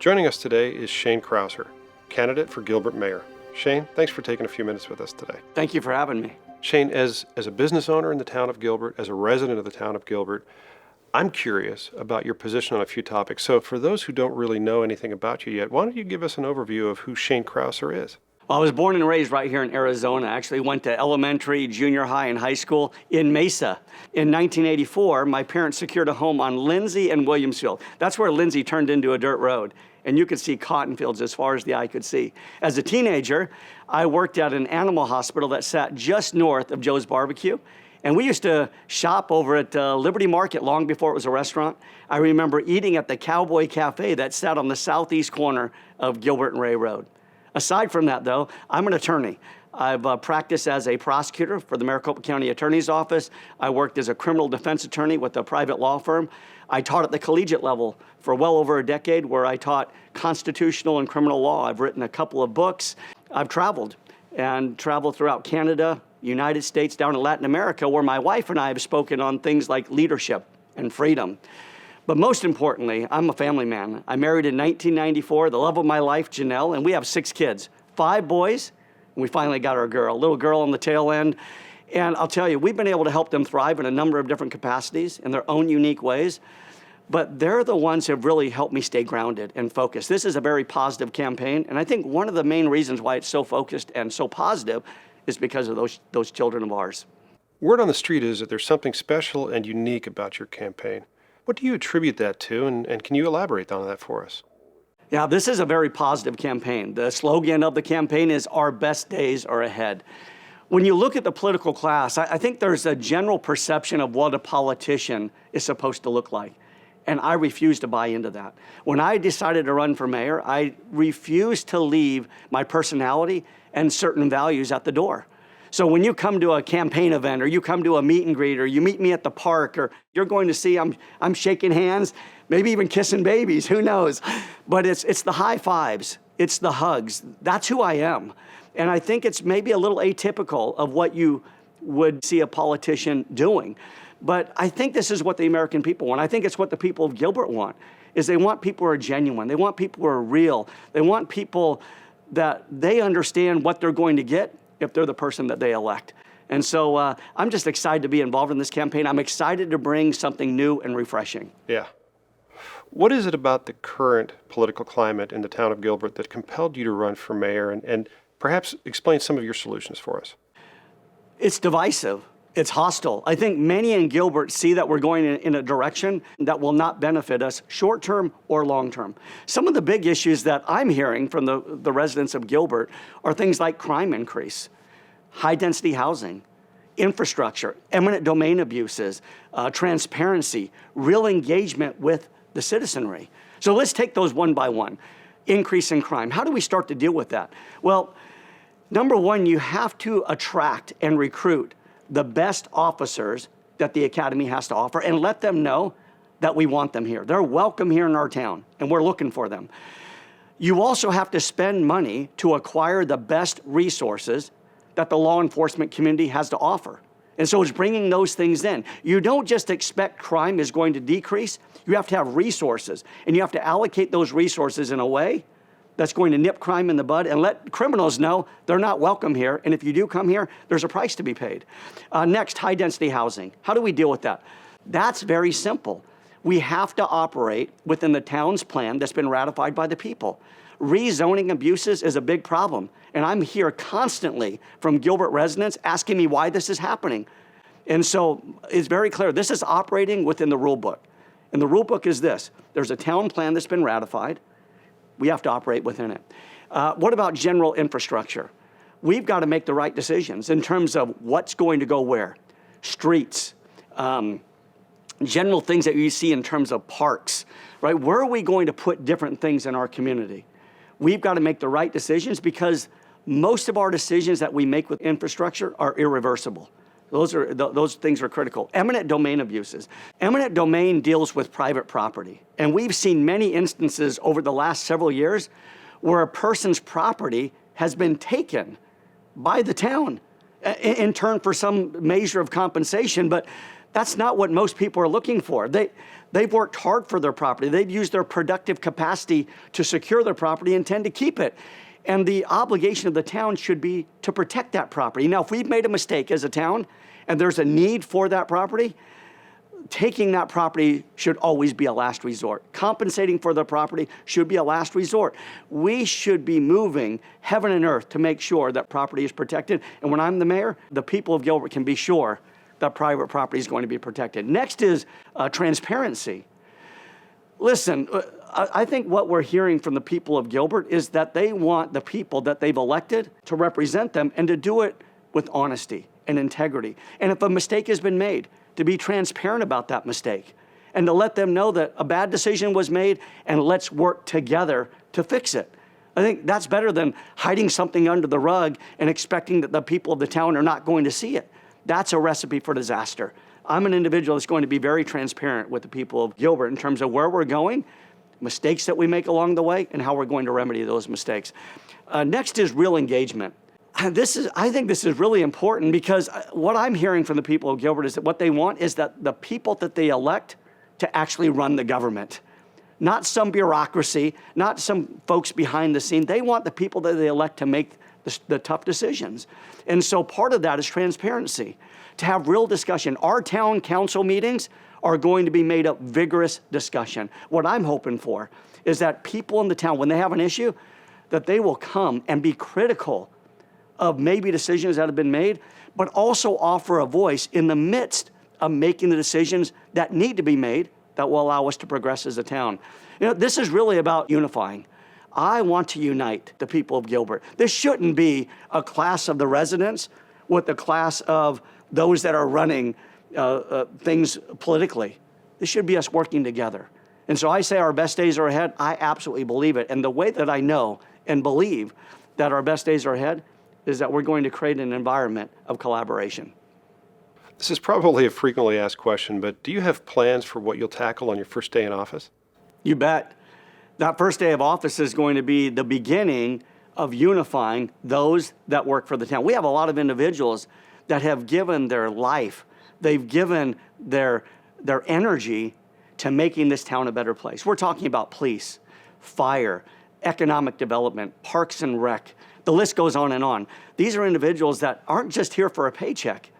Joining us today is Shane Krauser, candidate for Gilbert mayor. Shane, thanks for taking a few minutes with us today. Thank you for having me. Shane, as a business owner in the town of Gilbert, as a resident of the town of Gilbert, I'm curious about your position on a few topics. So for those who don't really know anything about you yet, why don't you give us an overview of who Shane Krauser is? Well, I was born and raised right here in Arizona. I actually went to elementary, junior high, and high school in Mesa. In 1984, my parents secured a home on Lindsay and Williamsfield. That's where Lindsay turned into a dirt road, and you could see cotton fields as far as the eye could see. As a teenager, I worked at an animal hospital that sat just north of Joe's Barbecue. And we used to shop over at Liberty Market long before it was a restaurant. I remember eating at the Cowboy Cafe that sat on the southeast corner of Gilbert and Ray Road. Aside from that, though, I'm an attorney. I've practiced as a prosecutor for the Maricopa County Attorney's Office. I worked as a criminal defense attorney with a private law firm. I taught at the collegiate level for well over a decade, where I taught constitutional and criminal law. I've written a couple of books. I've traveled throughout Canada, United States, down in Latin America, where my wife and I have spoken on things like leadership and freedom. But most importantly, I'm a family man. I married in 1994, the love of my life, Janelle, and we have 6 kids, 5 boys, and we finally got our girl, a little girl on the tail end. And I'll tell you, we've been able to help them thrive in a number of different capacities in their own unique ways. But they're the ones who have really helped me stay grounded and focused. This is a very positive campaign, and I think one of the main reasons why it's so focused and so positive is because of those children of ours. Word on the street is that there's something special and unique about your campaign. What do you attribute that to, and can you elaborate on that for us? Yeah, this is a very positive campaign. The slogan of the campaign is "Our best days are ahead." When you look at the political class, I think there's a general perception of what a politician is supposed to look like. And I refuse to buy into that. When I decided to run for mayor, I refused to leave my personality and certain values at the door. So when you come to a campaign event, or you come to a meet and greet, or you meet me at the park, or you're going to see I'm shaking hands, maybe even kissing babies, who knows? But it's the high fives, it's the hugs. That's who I am. And I think it's maybe a little atypical of what you would see a politician doing. But I think this is what the American people want. I think it's what the people of Gilbert want, is they want people who are genuine. They want people who are real. They want people that they understand what they're going to get if they're the person that they elect. And so I'm just excited to be involved in this campaign. I'm excited to bring something new and refreshing. Yeah. What is it about the current political climate in the town of Gilbert that compelled you to run for mayor, and perhaps explain some of your solutions for us? It's divisive. It's hostile. I think many in Gilbert see that we're going in a direction that will not benefit us short-term or long-term. Some of the big issues that I'm hearing from the residents of Gilbert are things like crime increase, high-density housing, infrastructure, eminent domain abuses, transparency, real engagement with the citizenry. So let's take those one by one. Increase in crime. How do we start to deal with that? Well, number one, you have to attract and recruit the best officers that the academy has to offer, and let them know that we want them here. They're welcome here in our town, and we're looking for them. You also have to spend money to acquire the best resources that the law enforcement community has to offer. And so it's bringing those things in. You don't just expect crime is going to decrease. You have to have resources, and you have to allocate those resources in a way that's going to nip crime in the bud and let criminals know they're not welcome here. And if you do come here, there's a price to be paid. Next, high-density housing. How do we deal with that? That's very simple. We have to operate within the town's plan that's been ratified by the people. Rezoning abuses is a big problem. And I'm here constantly from Gilbert residents asking me why this is happening. And so it's very clear, this is operating within the rule book. And the rule book is this: there's a town plan that's been ratified. We have to operate within it. What about general infrastructure? We've got to make the right decisions in terms of what's going to go where. Streets, general things that you see in terms of parks, right? Where are we going to put different things in our community? We've got to make the right decisions, because most of our decisions that we make with infrastructure are irreversible. Those things are critical. Eminent domain abuses. Eminent domain deals with private property. And we've seen many instances over the last several years where a person's property has been taken by the town in turn for some measure of compensation. But That's not what most people are looking for. They've worked hard for their property. They've used their productive capacity to secure their property and intend to keep it. And the obligation of the town should be to protect that property. Now, if we've made a mistake as a town and there's a need for that property, taking that property should always be a last resort. Compensating for the property should be a last resort. We should be moving heaven and earth to make sure that property is protected. And when I'm the mayor, the people of Gilbert can be sure that private property is going to be protected. Next is transparency. Listen, I think what we're hearing from the people of Gilbert is that they want the people that they've elected to represent them and to do it with honesty and integrity. And if a mistake has been made, to be transparent about that mistake and to let them know that a bad decision was made and let's work together to fix it. I think that's better than hiding something under the rug and expecting that the people of the town are not going to see it. That's a recipe for disaster. I'm an individual that's going to be very transparent with the people of Gilbert in terms of where we're going, mistakes that we make along the way, and how we're going to remedy those mistakes. Next is real engagement. I think this is really important because what I'm hearing from the people of Gilbert is that what they want is that the people that they elect to actually run the government. Not some bureaucracy, not some folks behind the scene. They want the people that they elect to make the tough decisions. And so part of that is transparency, to have real discussion. Our town council meetings are going to be made up vigorous discussion. What I'm hoping for is that people in the town, when they have an issue, that they will come and be critical of maybe decisions that have been made, but also offer a voice in the midst of making the decisions that need to be made that will allow us to progress as a town. You know, this is really about unifying. I want to unite the people of Gilbert. This shouldn't be a class of the residents with the class of those that are running things politically. This should be us working together. And so I say our best days are ahead. I absolutely believe it. And the way that I know and believe that our best days are ahead is that we're going to create an environment of collaboration. This is probably a frequently asked question, but do you have plans for what you'll tackle on your first day in office? You bet. That first day of office is going to be the beginning of unifying those that work for the town. We have a lot of individuals that have given their life, they've given their energy to making this town a better place. We're talking about police, fire, economic development, parks and rec. The list goes on and on. These are individuals that aren't just here for a paycheck.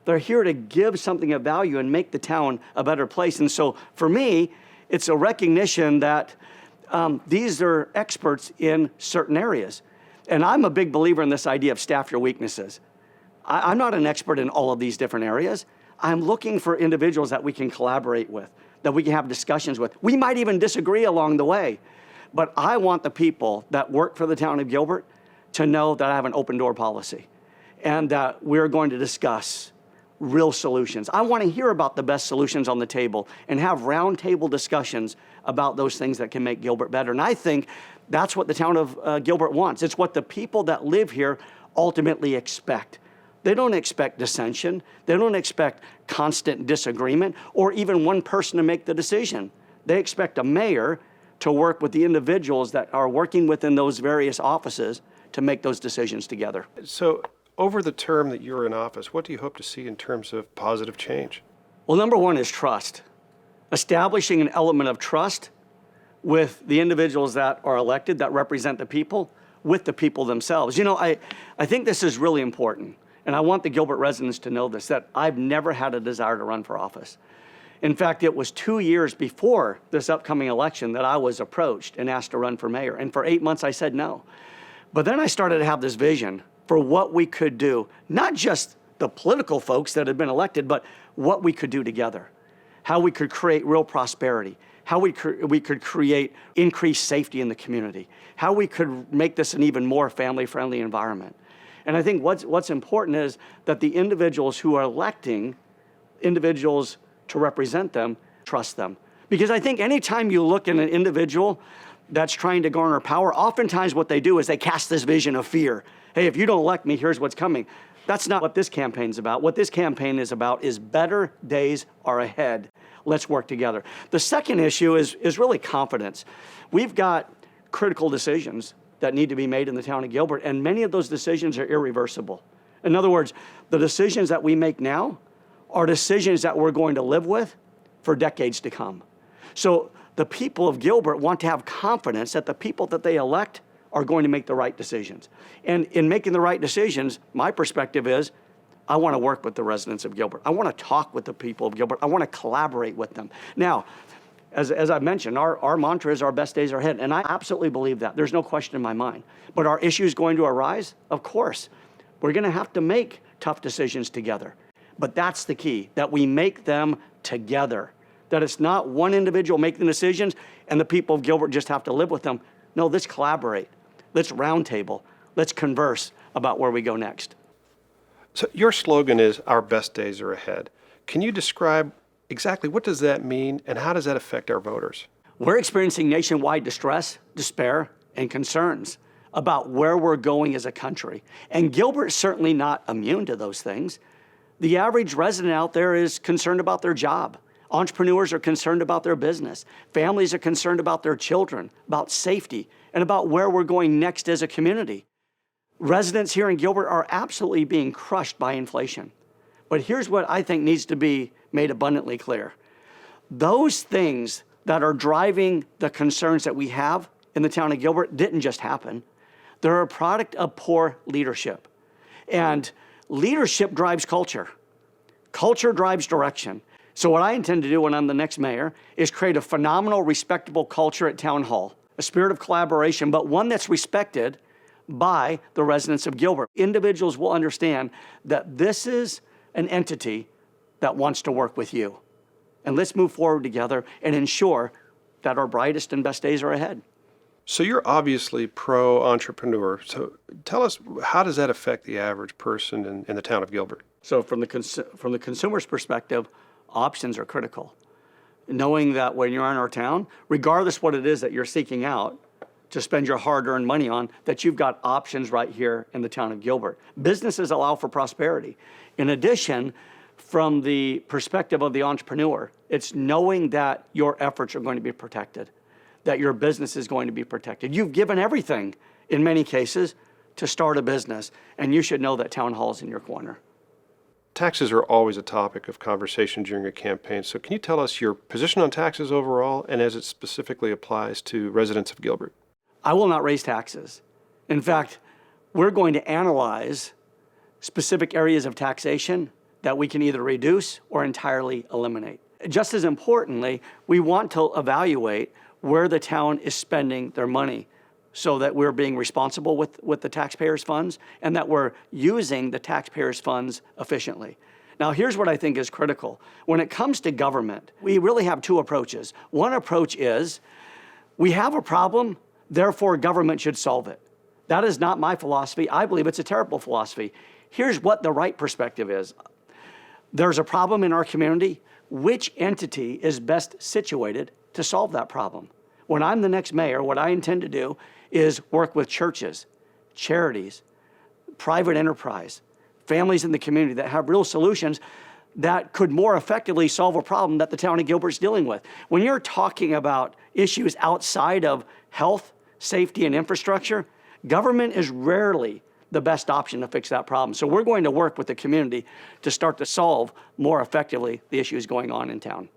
They're here to give something of value and make the town a better place. And so for me, it's a recognition that these are experts in certain areas. And I'm a big believer in this idea of staff your weaknesses. I'm not an expert in all of these different areas. I'm looking for individuals that we can collaborate with, that we can have discussions with. We might even disagree along the way, but I want the people that work for the town of Gilbert to know that I have an open door policy and that we're going to discuss real solutions. I want to hear about the best solutions on the table and have roundtable discussions about those things that can make Gilbert better. And I think that's what the town of Gilbert wants. It's what the people that live here ultimately expect. They don't expect dissension. They don't expect constant disagreement or even one person to make the decision. They expect a mayor to work with the individuals that are working within those various offices to make those decisions together. So over the term that you're in office, what do you hope to see in terms of positive change? Well, number one is trust. Establishing an element of trust with the individuals that are elected, that represent the people, with the people themselves. You know, I think this is really important, and I want the Gilbert residents to know this, that I've never had a desire to run for office. In fact, it was 2 years before this upcoming election that I was approached and asked to run for mayor, and for 8 months I said no. But then I started to have this vision for what we could do, not just the political folks that had been elected, but what we could do together, how we could create real prosperity, how we could create increased safety in the community, how we could make this an even more family-friendly environment. And I think what's important is that the individuals who are electing individuals to represent them, trust them. Because I think anytime you look at an individual that's trying to garner power, oftentimes what they do is they cast this vision of fear. Hey, if you don't elect me, here's what's coming. That's not what this campaign's about. What this campaign is about is better days are ahead. Let's work together. The second issue is really confidence. We've got critical decisions that need to be made in the town of Gilbert, and many of those decisions are irreversible. In other words, the decisions that we make now are decisions that we're going to live with for decades to come. So the people of Gilbert want to have confidence that the people that they elect are going to make the right decisions. And in making the right decisions, my perspective is, I want to work with the residents of Gilbert. I want to talk with the people of Gilbert. I want to collaborate with them. Now, as I mentioned, our mantra is our best days are ahead, and I absolutely believe that. There's no question in my mind. But are issues going to arise? Of course. We're going to have to make tough decisions together. But that's the key, that we make them together. That it's not one individual making the decisions and the people of Gilbert just have to live with them. No, let's collaborate. Let's roundtable. Let's converse about where we go next. So your slogan is our best days are ahead. Can you describe exactly what does that mean and how does that affect our voters? We're experiencing nationwide distress, despair, and concerns about where we're going as a country. And Gilbert's certainly not immune to those things. The average resident out there is concerned about their job. Entrepreneurs are concerned about their business. Families are concerned about their children, about safety, and about where we're going next as a community. Residents here in Gilbert are absolutely being crushed by inflation. But here's what I think needs to be made abundantly clear. Those things that are driving the concerns that we have in the town of Gilbert didn't just happen. They're a product of poor leadership. And leadership drives culture. Culture drives direction. So what I intend to do when I'm the next mayor is create a phenomenal, respectable culture at Town Hall, a spirit of collaboration, but one that's respected by the residents of Gilbert. Individuals will understand that this is an entity that wants to work with you. And let's move forward together and ensure that our brightest and best days are ahead. So you're obviously pro-entrepreneur. So tell us, how does that affect the average person in the town of Gilbert? So from the consumer's perspective, options are critical. Knowing that when you're in our town, regardless what it is that you're seeking out to spend your hard-earned money on, that you've got options right here in the town of Gilbert. Businesses allow for prosperity. In addition, from the perspective of the entrepreneur, it's knowing that your efforts are going to be protected, that your business is going to be protected. You've given everything, in many cases, to start a business, and you should know that Town Hall is in your corner. Taxes are always a topic of conversation during a campaign. So can you tell us your position on taxes overall and as it specifically applies to residents of Gilbert? I will not raise taxes. In fact, we're going to analyze specific areas of taxation that we can either reduce or entirely eliminate. Just as importantly, we want to evaluate where the town is spending their money so that we're being responsible with the taxpayers' funds and that we're using the taxpayers' funds efficiently. Now, here's what I think is critical. When it comes to government, we really have two approaches. One approach is we have a problem, therefore government should solve it. That is not my philosophy. I believe it's a terrible philosophy. Here's what the right perspective is. There's a problem in our community. Which entity is best situated to solve that problem? When I'm the next mayor, what I intend to do is work with churches, charities, private enterprise, families in the community that have real solutions that could more effectively solve a problem that the town of Gilbert's dealing with. When you're talking about issues outside of health, safety, and infrastructure, government is rarely the best option to fix that problem. So we're going to work with the community to start to solve more effectively the issues going on in town.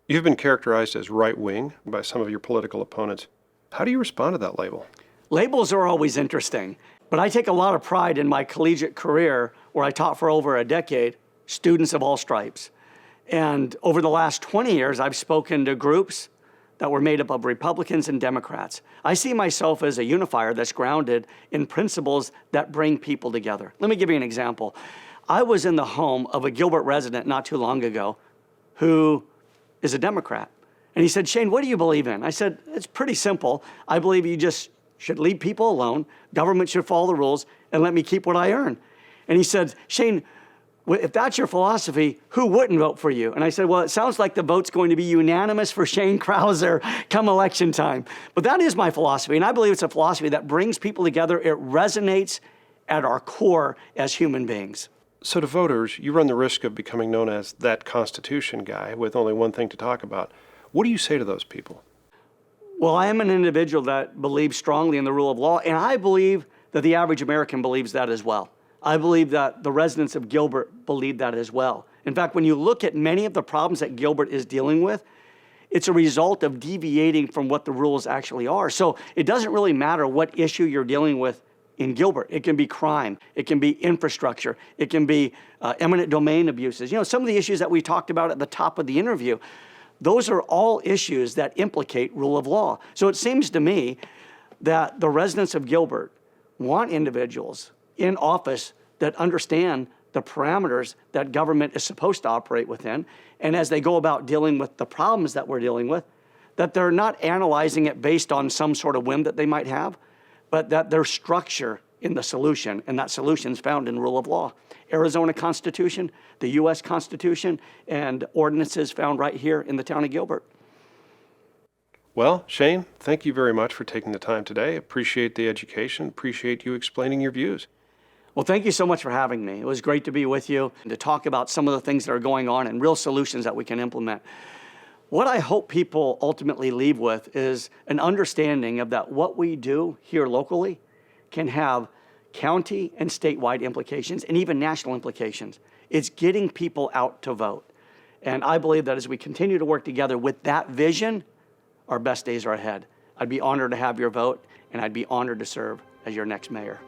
You've been characterized as right-wing by some of your political opponents. How do you respond to that label? Labels are always interesting, but I take a lot of pride in my collegiate career where I taught for over a decade, students of all stripes. And over the last 20 years, I've spoken to groups that were made up of Republicans and Democrats. I see myself as a unifier that's grounded in principles that bring people together. Let me give you an example. I was in the home of a Gilbert resident not too long ago who is a Democrat. And he said, "Shane, what do you believe in?" I said, "It's pretty simple. I believe you just should leave people alone. Government should follow the rules and let me keep what I earn." And he said, "Shane, if that's your philosophy, who wouldn't vote for you?" And I said, "Well, it sounds like the vote's going to be unanimous for Shane Krauser come election time." But that is my philosophy, and I believe it's a philosophy that brings people together. It resonates at our core as human beings. So to voters, you run the risk of becoming known as that Constitution guy with only one thing to talk about. What do you say to those people? Well, I am an individual that believes strongly in the rule of law, and I believe that the average American believes that as well. I believe that the residents of Gilbert believe that as well. In fact, when you look at many of the problems that Gilbert is dealing with, it's a result of deviating from what the rules actually are. So it doesn't really matter what issue you're dealing with in Gilbert. It can be crime, it can be infrastructure, it can be eminent domain abuses. You know, some of the issues that we talked about at the top of the interview, those are all issues that implicate rule of law. So it seems to me that the residents of Gilbert want individuals in office that understand the parameters that government is supposed to operate within, and as they go about dealing with the problems that we're dealing with, that they're not analyzing it based on some sort of whim that they might have, but that there's structure in the solution, and that solution is found in rule of law. Arizona Constitution, the U.S. Constitution, and ordinances found right here in the town of Gilbert. Well, Shane, thank you very much for taking the time today. Appreciate the education. Appreciate you explaining your views. Well, thank you so much for having me. It was great to be with you and to talk about some of the things that are going on and real solutions that we can implement. What I hope people ultimately leave with is an understanding of that what we do here locally can have county and statewide implications and even national implications. It's getting people out to vote. And I believe that as we continue to work together with that vision, our best days are ahead. I'd be honored to have your vote, and I'd be honored to serve as your next mayor.